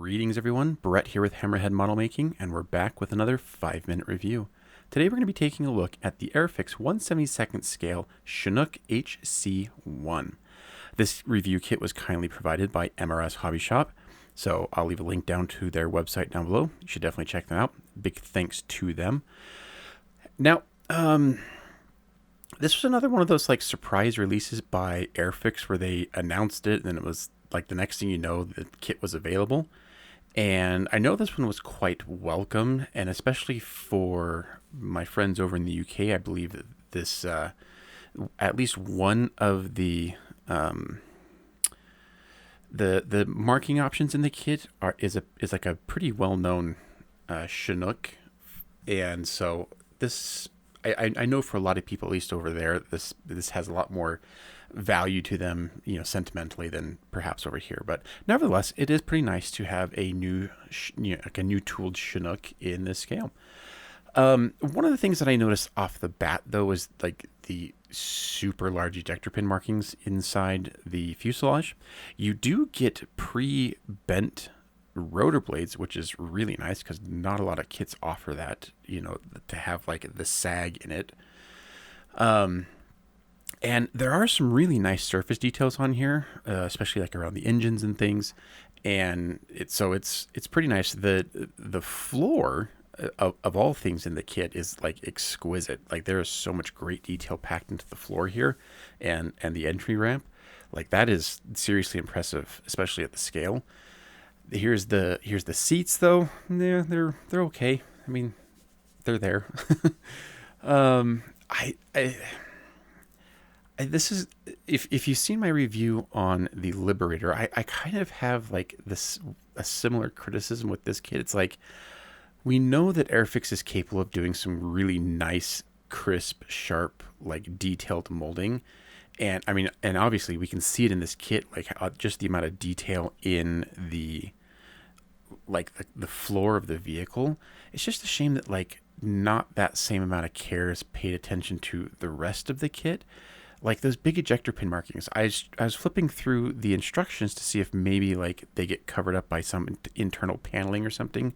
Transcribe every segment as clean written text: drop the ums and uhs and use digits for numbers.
Greetings everyone, Brett here with Hammerhead Model Making, and we're back with another 5-minute review. Today we're going to be taking a look at the Airfix 1/72nd scale Chinook HC.1. This review kit was kindly provided by MRS Hobby Shop, so I'll leave a link down to their website down below. You should definitely check them out. Big thanks to them. Now, this was another one of those like surprise releases by Airfix where they announced it and it was like the next thing you know, the kit was available. And I know this one was quite welcome, and especially for my friends over in the UK, I believe that this, at least one of the marking options in the kit is like a pretty well known Chinook, and so this I know for a lot of people, at least over there, this has a lot more value to them, you know, sentimentally than perhaps over here. But nevertheless, it is pretty nice to have a new, like a new tooled Chinook in this scale. One of the things that I noticed off the bat, though, is like the super large ejector pin markings inside the fuselage. You do get pre-bent rotor blades, which is really nice because not a lot of kits offer that, you know, to have like the sag in it. And there are some really nice surface details on here, especially like around the engines and things. And it's pretty nice. The floor of all things in the kit is like exquisite. Like there is so much great detail packed into the floor here, and the entry ramp. Like that is seriously impressive, especially at the scale. Here's the seats though. Yeah, they're okay. I mean, they're there. This is, if you've seen my review on the Liberator, I kind of have like a similar criticism with this kit. It's like, we know that Airfix is capable of doing some really nice, crisp, sharp, like detailed molding. And I mean, and obviously we can see it in this kit, like just the amount of detail in the floor of the vehicle. It's just a shame that like not that same amount of care is paid attention to the rest of the kit. Like those big ejector pin markings, I was flipping through the instructions to see if maybe like they get covered up by some internal paneling or something,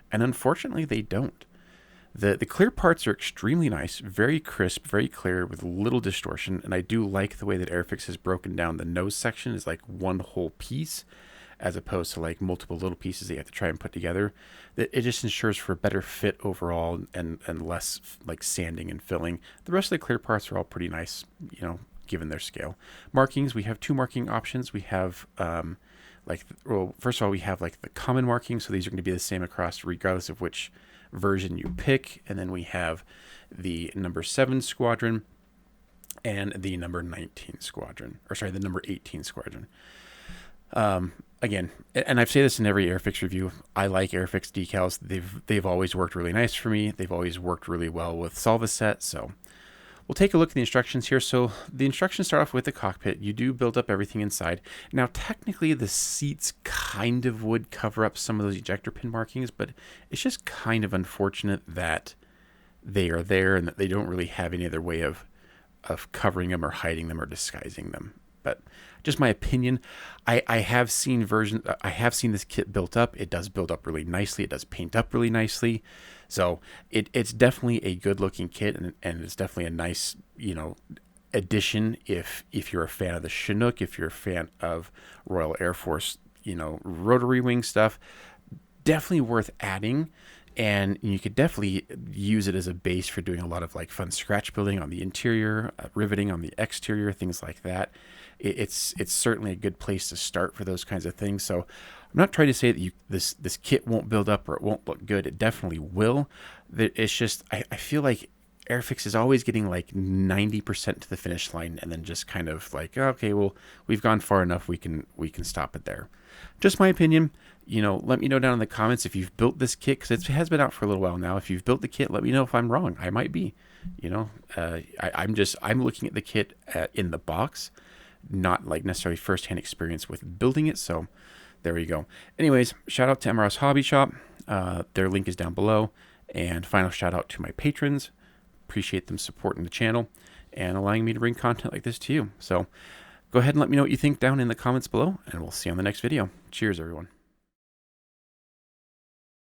and unfortunately they don't. The clear parts are extremely nice, very crisp, very clear with little distortion, and I do like the way that Airfix has broken down the nose section is like one whole piece, as opposed to like multiple little pieces that you have to try and put together. It just ensures for a better fit overall and less like sanding and filling. The rest of the clear parts are all pretty nice, you know, given their scale. Markings, we have two marking options. We have first of all, we have like the common marking. So these are going to be the same across regardless of which version you pick. And then we have the number 7 squadron and the number 19 squadron, or sorry, the number 18 squadron. Again, and I've said this in every Airfix review, I like Airfix decals. They've always worked really nice for me. They've always worked really well with Solvaset. So we'll take a look at the instructions here. So the instructions start off with the cockpit. You do build up everything inside. Now, technically, the seats kind of would cover up some of those ejector pin markings, but it's just kind of unfortunate that they are there and that they don't really have any other way of covering them or hiding them or disguising them. But just my opinion, I have seen this kit built up. It does build up really nicely. It does paint up really nicely. So it's definitely a good looking kit, and it's definitely a nice, you know, addition if you're a fan of the Chinook, if you're a fan of Royal Air Force, you know, rotary wing stuff, definitely worth adding. And you could definitely use it as a base for doing a lot of like fun scratch building on the interior, riveting on the exterior, things like that. It's certainly a good place to start for those kinds of things. So I'm not trying to say that this kit won't build up or it won't look good. It definitely will. It's just I feel like Airfix is always getting like 90% to the finish line and then just kind of like, okay, well, we've gone far enough. We can stop it there. Just my opinion. You know, let me know down in the comments if you've built this kit, because it has been out for a little while now. If you've built the kit, let me know if I'm wrong. I might be. You know, I'm looking at the kit in the box, not like necessarily firsthand experience with building it. So there you go. Anyways, shout out to MRS Hobby Shop. Their link is down below. And final shout out to my patrons. Appreciate them supporting the channel and allowing me to bring content like this to you. So go ahead and let me know what you think down in the comments below, and we'll see you on the next video. Cheers, everyone.